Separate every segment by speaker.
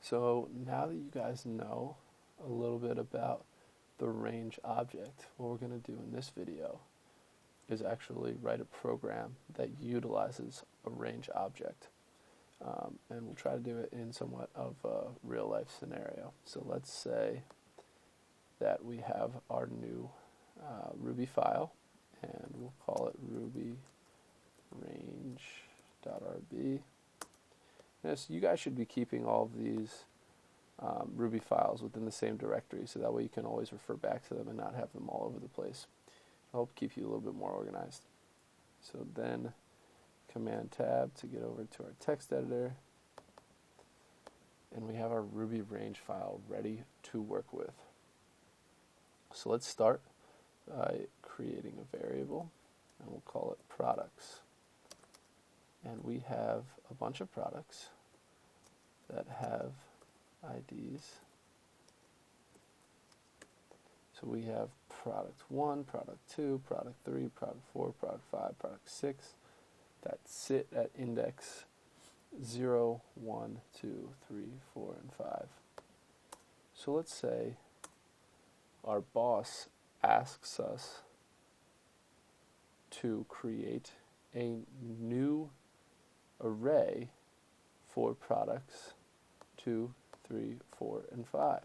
Speaker 1: So now that you guys know a little bit about the range object, what we're going to do in this video is actually write a program that utilizes a range object. And we'll try to do it in somewhat of a real life scenario. So let's say that we have our new Ruby file, and we'll call it Ruby range.rb. Yes, you guys should be keeping all of these Ruby files within the same directory, so that way you can always refer back to them and not have them all over the place. It'll help keep you a little bit more organized. So then Command Tab to get over to our text editor, and we have our Ruby range file ready to work with. So let's start by creating a variable, and we'll call it products. And we have a bunch of products that have IDs. So we have product 1, product 2, product 3, product 4, product 5, product 6 that sit at index 0, 1, 2, 3, 4, and 5. So let's say our boss asks us to create a new array for products 2, 3, 4, and 5,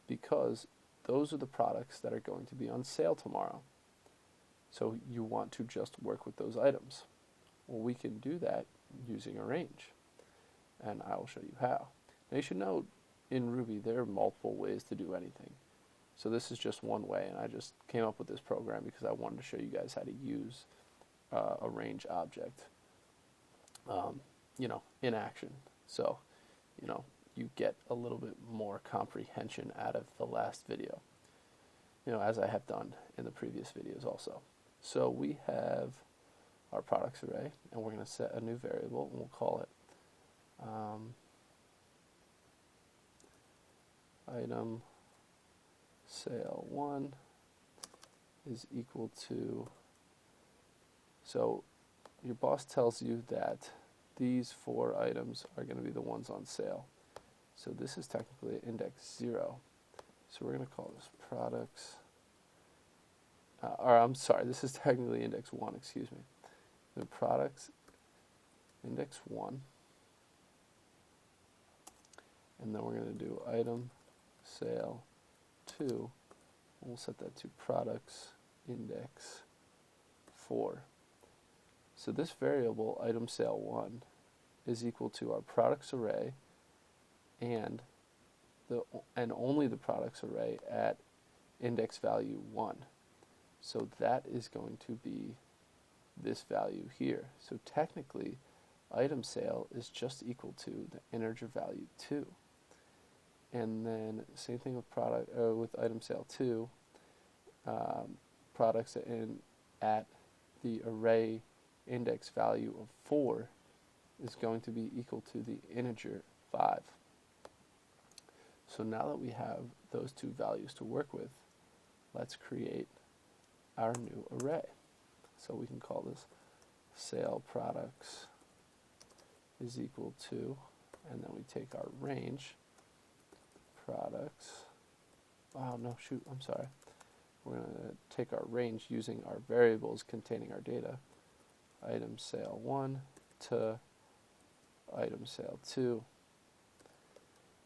Speaker 1: because those are the products that are going to be on sale tomorrow. So you want to just work with those items. Well, we can do that using a range, and I will show you how. Now you should know in Ruby there are multiple ways to do anything. So this is just one way, and I just came up with this program because I wanted to show you guys how to use a range object, in action. So, you get a little bit more comprehension out of the last video, as I have done in the previous videos also. So we have our products array, and we're going to set a new variable, and we'll call it item sale 1 is equal to, so your boss tells you that these 4 items are going to be the ones on sale. So this is technically index 0. So we're going to call this products, this is technically index 1, excuse me. The products index 1, and then we're going to do item sale 2. We'll set that to products index 4. So this variable item sale 1 is equal to our products array and only the products array at index value 1. So that is going to be this value here. So technically item sale is just equal to the integer value 2. And then same thing with item sale 2, products at the array index value of 4 is going to be equal to the integer 5. So now that we have those two values to work with, let's create our new array. So we can call this sale products is equal to, and then we take our range products. We're going to take our range using our variables containing our data, item sale 1 to item sale 2.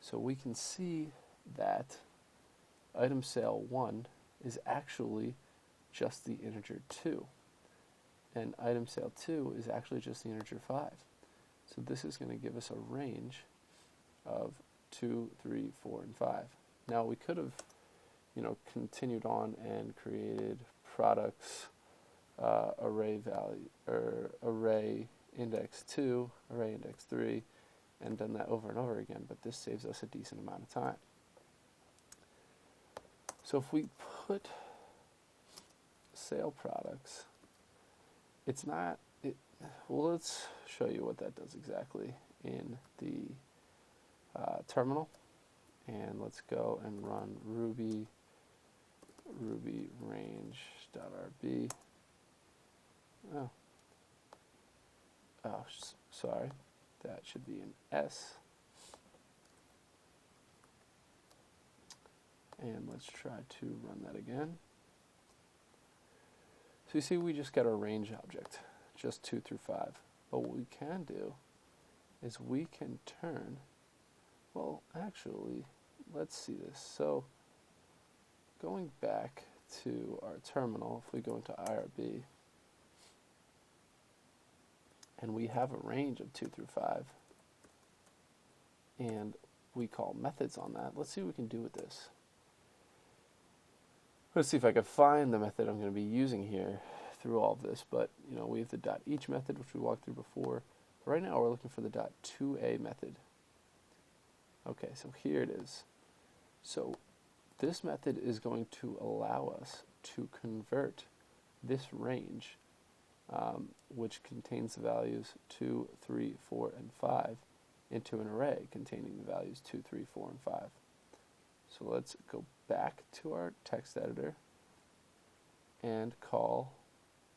Speaker 1: So we can see that item sale 1 is actually just the integer 2, and item sale 2 is actually just the integer 5. So this is going to give us a range of 2, 3, 4, and 5. Now we could have, continued on and created products array value or array index 2, array index 3, and done that over and over again, but this saves us a decent amount of time. So if we put sale products, let's show you what that does exactly in the terminal, and let's go and run ruby range.rb. Sorry, that should be an S. And let's try to run that again. So you see we just got our range object, just 2 through 5. But what we can do is we can turn, well actually, let's see this. So going back to our terminal, if we go into IRB, and we have a range of 2 through 5, and we call methods on that, let's see what we can do with this. Let's see if I can find the method I'm going to be using here through all of this, but you know, we have the .each method, which we walked through before. Right now we're looking for the .2a method. Okay, so here it is. So this method is going to allow us to convert this range, which contains the values 2, 3, 4, and 5, into an array containing the values 2, 3, 4, and 5. So let's go back to our text editor and call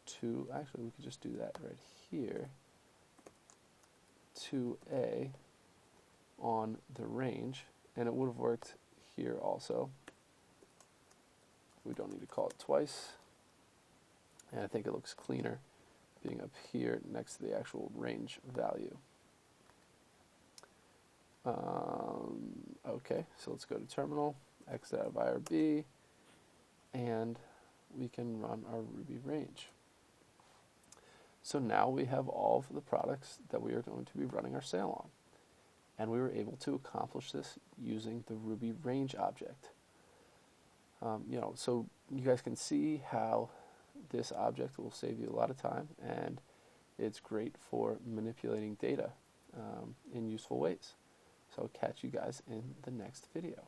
Speaker 1: to, actually we could just do that right here, 2a on the range, and it would have worked here also. We don't need to call it twice, and I think it looks cleaner being up here next to the actual range value. Okay, so let's go to terminal, exit out of IRB, and we can run our Ruby range. So now we have all of the products that we are going to be running our sale on. And we were able to accomplish this using the Ruby range object. So you guys can see how this object will save you a lot of time, and it's great for manipulating data in useful ways. So I'll catch you guys in the next video.